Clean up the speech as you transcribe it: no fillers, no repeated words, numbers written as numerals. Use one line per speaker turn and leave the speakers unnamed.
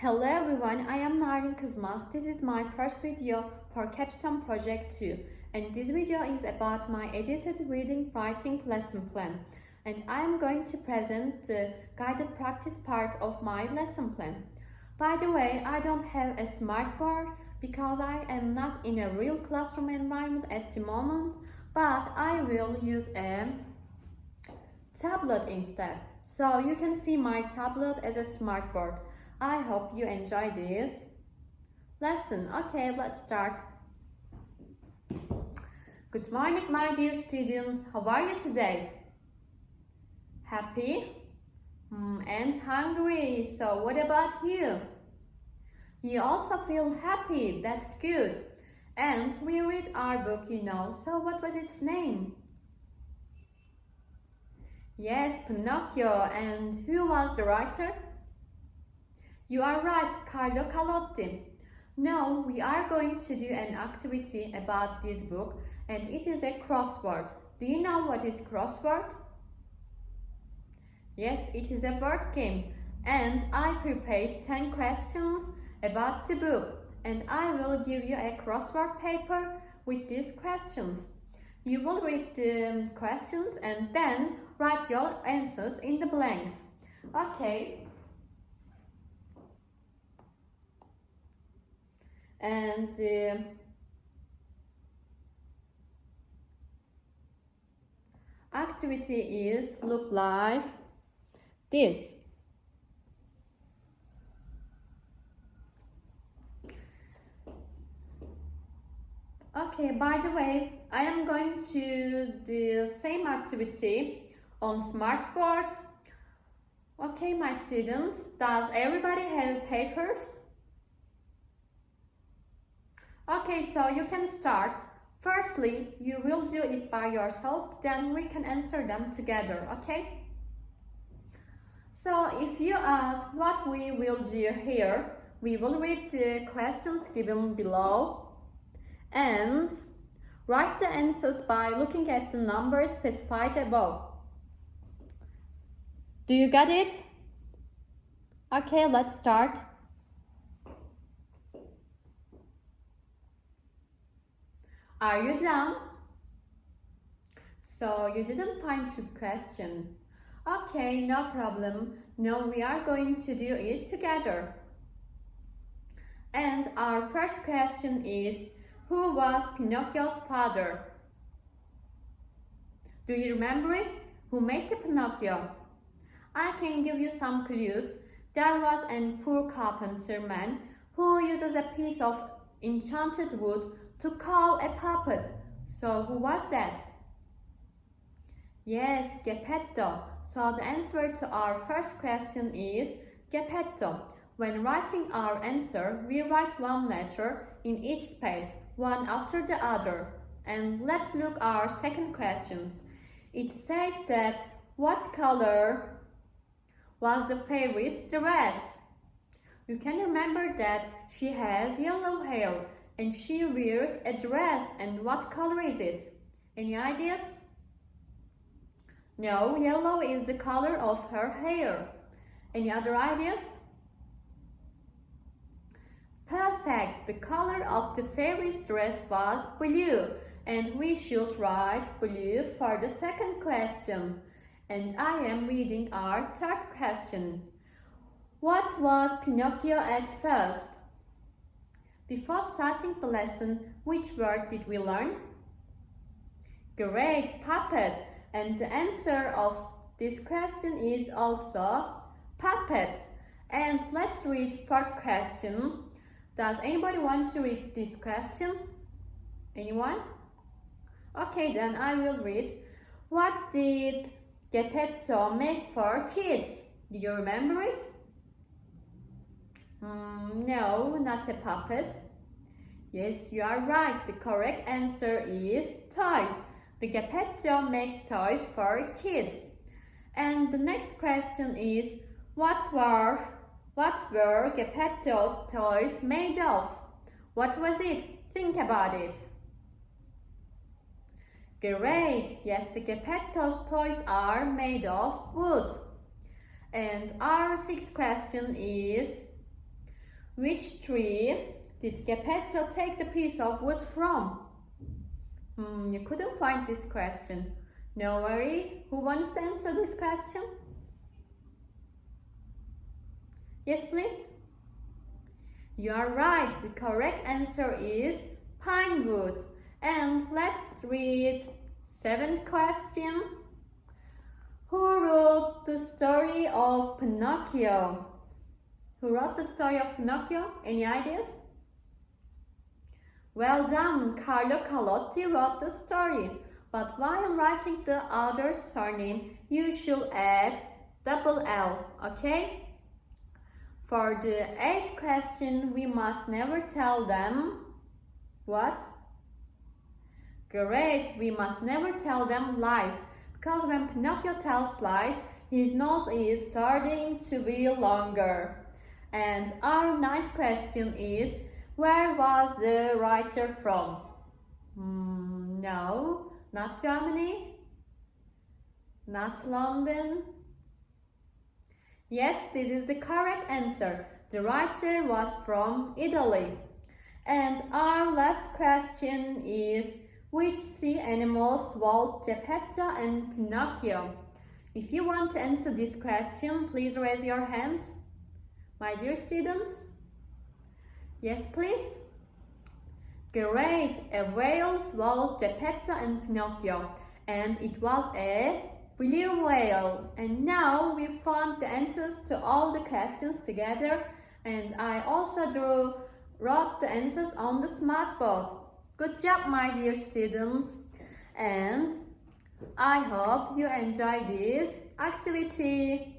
Hello everyone, I am Narin Kızmaz. This is my first video for Capstone Project 2, and this video is about my edited reading writing lesson plan, and I am going to present the guided practice part of my lesson plan. By the way, I don't have a smart board because I am not in a real classroom environment at the moment, but I will use a tablet instead, so you can see my tablet as a smart board. I hope you enjoy this lesson. Okay, let's start. Good morning, my dear students. How are you today? Happy? And hungry. So what about you? You also feel happy. That's good. And we read our book, So what was its name? Yes, Pinocchio. And who was the writer? You are right, Carlo Collodi. Now we are going to do an activity about this book, and it is a crossword. Do you know what is crossword? Yes, it is a word game, and I prepared 10 questions about the book, and I will give you a crossword paper with these questions. You will read the questions and then write your answers in the blanks. Okay. And activity is look like this. Okay, by the way, I am going to do the same activity on smartboard. Okay, my students, does everybody have papers? Okay, so you can start. Firstly, you will do it by yourself, then we can answer them together, okay? So if you ask what we will do here, we will read the questions given below and write the answers by looking at the numbers specified above. Do you get it? Okay, let's start. Are you done? So you didn't find the question. Okay, no problem. Now we are going to do it together. And our first question is, who was Pinocchio's father? Do you remember it? Who made the Pinocchio? I can give you some clues. There was a poor carpenter man who uses a piece of enchanted wood to carve a puppet. So who was that? Yes, Geppetto. So the answer to our first question is Geppetto. When writing our answer, we write one letter in each space, one after the other. And let's look at our second questions. It says that what color was the fairy's dress? You can remember that she has yellow hair and she wears a dress, and what color is it? Any ideas? No, yellow is the color of her hair. Any other ideas? Perfect! The color of the fairy's dress was blue, and we should write blue for the second question. And I am reading our third question. What was Pinocchio at first? Before starting the lesson, which word did we learn? Great, puppet. And the answer of this question is also puppet. And let's read third question. Does anybody want to read this question? Anyone? Okay, then I will read. What did Geppetto make for kids? Do you remember it? No, not a puppet. Yes, you are right. The correct answer is toys. The Geppetto makes toys for kids. And the next question is, what were Geppetto's toys made of? What was it? Think about it. Great! Yes, the Geppetto's toys are made of wood. And our sixth question is, Which tree did Geppetto take the piece of wood from? You couldn't find this question. No worry. Who wants to answer this question? Yes, please. You are right. The correct answer is pine wood. And let's read 7th question. Who wrote the story of Pinocchio? Who wrote the story of Pinocchio? Any ideas? Well done, Carlo Collodi wrote the story. But while writing the author's surname, you should add double L, okay? For the 8th question, we must never tell them what? Great, we must never tell them lies, because when Pinocchio tells lies, his nose is starting to be longer. And our 9th question is, where was the writer from? No, not Germany, not London. Yes, this is the correct answer. The writer was from Italy. And our last question is, which sea animals swallowed Geppetto and Pinocchio? If you want to answer this question, please raise your hand. My dear students? Yes, please. Great! A whale swallowed Geppetto and Pinocchio, and it was a blue whale. And now we found the answers to all the questions together, and I also wrote the answers on the smartboard. Good job, my dear students, and I hope you enjoy this activity.